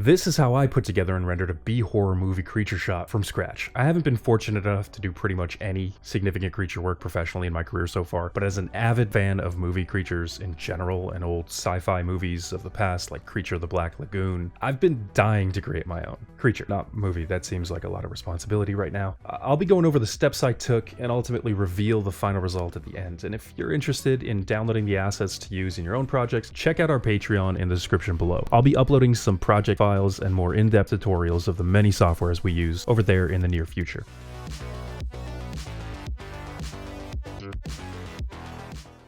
This is how I put together and rendered a B-horror movie creature shot from scratch. I haven't been fortunate enough to do pretty much any significant creature work professionally in my career so far, but as an avid fan of movie creatures in general and old sci-fi movies of the past like Creature of the Black Lagoon, I've been dying to create my own creature, not movie. That seems like a lot of responsibility right now. I'll be going over the steps I took and ultimately reveal the final result at the end. And if you're interested in downloading the assets to use in your own projects, check out our Patreon in the description below. I'll be uploading some project files and more in-depth tutorials of the many softwares we use over there in the near future.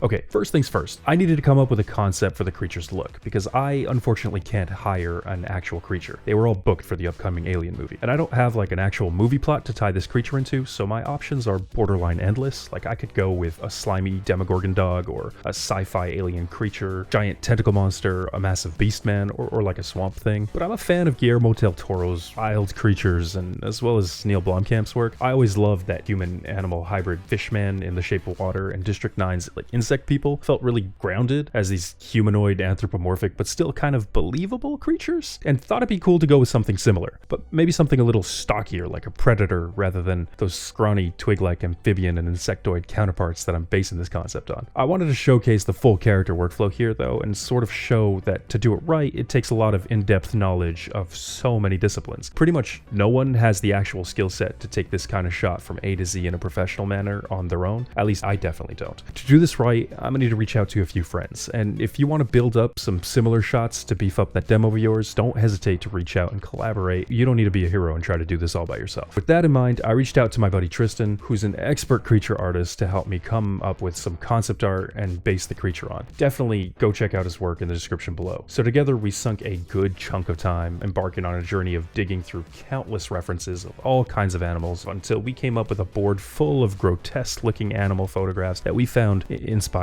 Okay, first things first, I needed to come up with a concept for the creature's look, because I unfortunately can't hire an actual creature. They were all booked for the upcoming Alien movie, and I don't have like an actual movie plot to tie this creature into, so my options are borderline endless. Like I could go with a slimy Demogorgon dog, or a sci-fi alien creature, giant tentacle monster, a massive beast man, or like a swamp thing. But I'm a fan of Guillermo del Toro's wild creatures, and as well as Neil Blomkamp's work. I always loved that human-animal hybrid fishman in The Shape of Water, and District 9's like insect people felt really grounded as these humanoid, anthropomorphic, but still kind of believable creatures, and thought it'd be cool to go with something similar, but maybe something a little stockier, like a predator, rather than those scrawny twig-like amphibian and insectoid counterparts that I'm basing this concept on. I wanted to showcase the full character workflow here though, and sort of show that to do it right, it takes a lot of in-depth knowledge of so many disciplines. Pretty much no one has the actual skill set to take this kind of shot from A to Z in a professional manner on their own. At least I definitely don't. To do this right, I'm gonna need to reach out to a few friends, and if you want to build up some similar shots to beef up that demo of yours, don't hesitate to reach out and collaborate. You don't need to be a hero and try to do this all by yourself. With that in mind, I reached out to my buddy Tristan, who's an expert creature artist, to help me come up with some concept art and base the creature on. Definitely go check out his work in the description below. So together we sunk a good chunk of time embarking on a journey of digging through countless references of all kinds of animals until we came up with a board full of grotesque looking animal photographs that we found inspiring.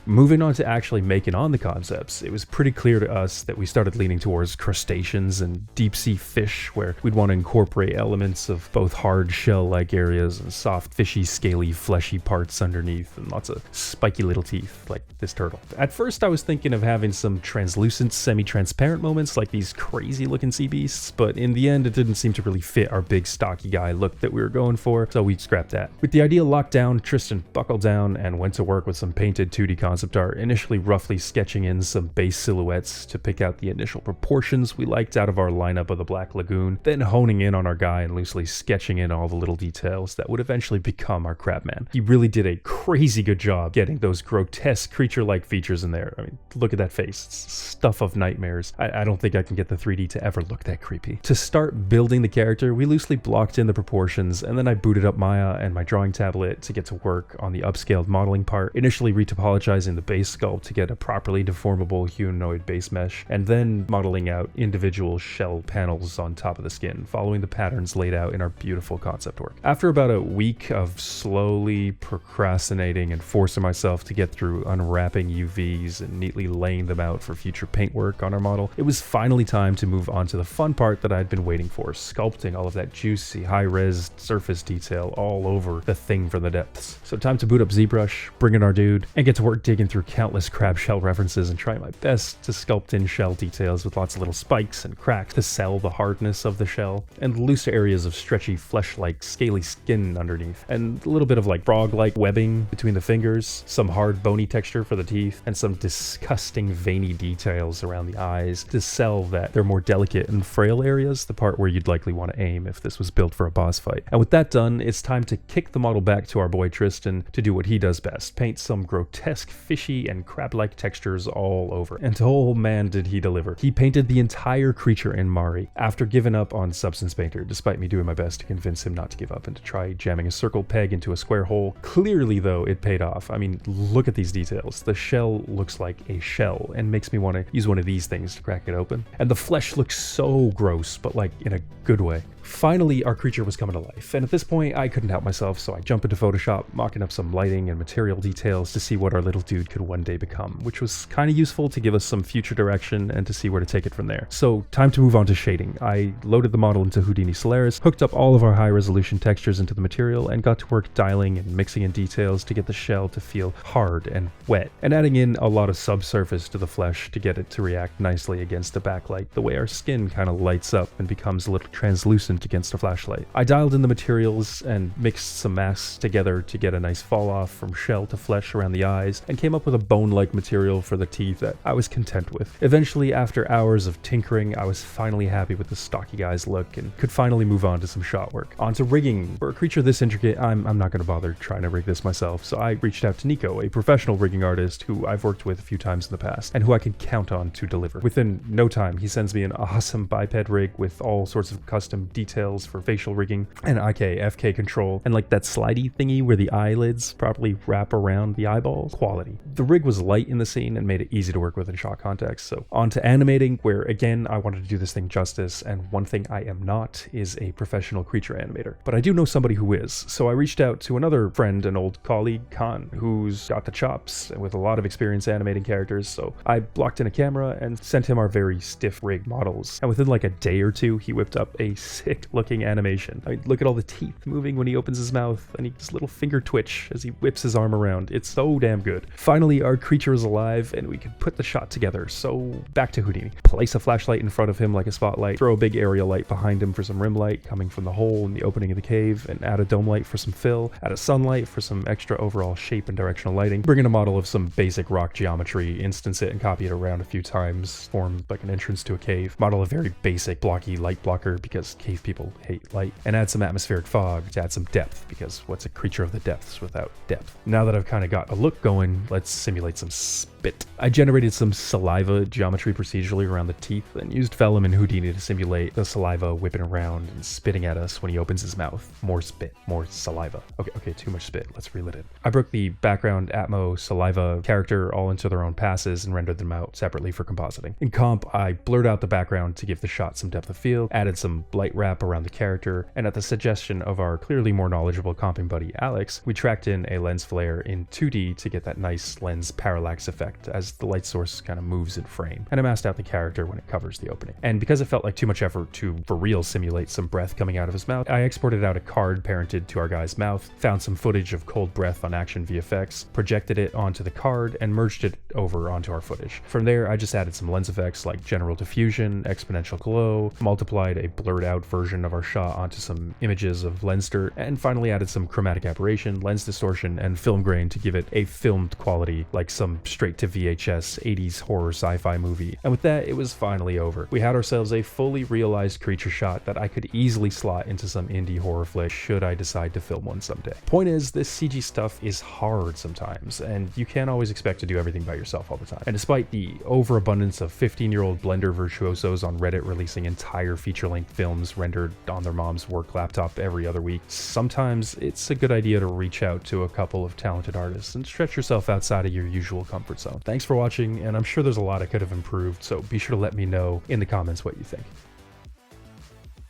Moving on to actually making on the concepts, it was pretty clear to us that we started leaning towards crustaceans and deep sea fish, where we'd want to incorporate elements of both hard shell-like areas and soft, fishy, scaly, fleshy parts underneath, and lots of spiky little teeth like this turtle. At first I was thinking of having some translucent, semi-transparent moments like these crazy looking sea beasts, but in the end it didn't seem to really fit our big stocky guy look that we were going for, so we scrapped that. With the idea locked down, Tristan buckled down and went to work with some painted 2D concept art, initially roughly sketching in some base silhouettes to pick out the initial proportions we liked out of our lineup of the Black Lagoon, then honing in on our guy and loosely sketching in all the little details that would eventually become our Crabman. He really did a crazy good job getting those grotesque creature-like features in there. I mean, look at that face. It's stuff of nightmares. I don't think I can get the 3D to ever look that creepy. To start building the character, we loosely blocked in the proportions, and then I booted up Maya and my drawing tablet to get to work on the upscaled modeling part, initially retopologizing the base sculpt to get a properly deformable humanoid base mesh, and then modeling out individual shell panels on top of the skin, following the patterns laid out in our beautiful concept work. After about a week of slowly procrastinating and forcing myself to get through unwrapping UVs and neatly laying them out for future paintwork on our model, it was finally time to move on to the fun part that I'd been waiting for, sculpting all of that juicy, high-res surface detail all over the thing from the depths. So time to boot up ZBrush, bring in our dude, and get to work digging through countless crab shell references and try my best to sculpt in shell details with lots of little spikes and cracks to sell the hardness of the shell, and loose areas of stretchy flesh-like scaly skin underneath, and a little bit of like frog-like webbing between the fingers, some hard bony texture for the teeth, and some disgusting veiny details around the eyes to sell that they're more delicate and frail areas, the part where you'd likely want to aim if this was built for a boss fight. And with that done, it's time to kick the model back to our boy Tristan to do what he does best, paint some grotesque fishy and crab-like textures all over. And oh man did he deliver. He painted the entire creature in Mari after giving up on Substance Painter, despite me doing my best to convince him not to give up and to try jamming a circle peg into a square hole. Clearly though, it paid off. I mean, look at these details. The shell looks like a shell and makes me want to use one of these things to crack it open. And the flesh looks so gross, but like in a good way. Finally, our creature was coming to life, and at this point, I couldn't help myself, so I jump into Photoshop, mocking up some lighting and material details to see what our little dude could one day become, which was kind of useful to give us some future direction and to see where to take it from there. So, time to move on to shading. I loaded the model into Houdini Solaris, hooked up all of our high-resolution textures into the material, and got to work dialing and mixing in details to get the shell to feel hard and wet, and adding in a lot of subsurface to the flesh to get it to react nicely against the backlight, the way our skin kind of lights up and becomes a little translucent against a flashlight. I dialed in the materials and mixed some masks together to get a nice fall off from shell to flesh around the eyes, and came up with a bone-like material for the teeth that I was content with. Eventually, after hours of tinkering, I was finally happy with the stocky guy's look and could finally move on to some shot work. On to rigging. For a creature this intricate, I'm not going to bother trying to rig this myself, so I reached out to Nico, a professional rigging artist who I've worked with a few times in the past, and who I can count on to deliver. Within no time, he sends me an awesome biped rig with all sorts of custom details for facial rigging, and IK, FK control, and like that slidey thingy where the eyelids properly wrap around the eyeballs. Quality. The rig was light in the scene and made it easy to work with in shot context, so on to animating, where again, I wanted to do this thing justice, and one thing I am not is a professional creature animator. But I do know somebody who is, so I reached out to another friend and old colleague, Khan, who's got the chops with a lot of experience animating characters, so I blocked in a camera and sent him our very stiff rig models, and within like a day or two, he whipped up a sick looking animation. I mean, look at all the teeth moving when he opens his mouth, and his little finger twitch as he whips his arm around. It's so damn good. Finally, our creature is alive, and we could put the shot together, so back to Houdini. Place a flashlight in front of him like a spotlight, throw a big area light behind him for some rim light coming from the hole in the opening of the cave, and add a dome light for some fill, add a sunlight for some extra overall shape and directional lighting, bring in a model of some basic rock geometry, instance it and copy it around a few times, form like an entrance to a cave, model a very basic blocky light blocker because cave people hate light, and add some atmospheric fog to add some depth, because what's a creature of the depths without depth? Now that I've kind of got a look going, let's simulate some spit. I generated some saliva geometry procedurally around the teeth and used Vellum and Houdini to simulate the saliva whipping around and spitting at us when he opens his mouth. More spit, more saliva. Okay, too much spit. Let's relit it. I broke the background, Atmo, saliva character all into their own passes and rendered them out separately for compositing. In comp, I blurred out the background to give the shot some depth of field, added some light wrap around the character, and at the suggestion of our clearly more knowledgeable comping buddy Alex, we tracked in a lens flare in 2D to get that nice lens parallax effect as the light source kind of moves in frame, and I masked out the character when it covers the opening. And because it felt like too much effort to for real simulate some breath coming out of his mouth, I exported out a card parented to our guy's mouth, found some footage of cold breath on Action VFX, projected it onto the card, and merged it over onto our footage. From there, I just added some lens effects like general diffusion, exponential glow, multiplied a blurred out version of our shot onto some images of lens dirt, and finally added some chromatic aberration, lens distortion, and film grain to give it a filmed quality like some straight to VHS 80s horror sci-fi movie. And with that, it was finally over. We had ourselves a fully realized creature shot that I could easily slot into some indie horror flick should I decide to film one someday. Point is, this CG stuff is hard sometimes, and you can't always expect to do everything by yourself all the time. And despite the overabundance of 15-year-old Blender virtuosos on Reddit releasing entire feature-length films rendered on their mom's work laptop every other week, sometimes it's a good idea to reach out to a couple of talented artists and stretch yourself outside of your usual comfort zone. Thanks for watching, and I'm sure there's a lot I could have improved, so be sure to let me know in the comments what you think.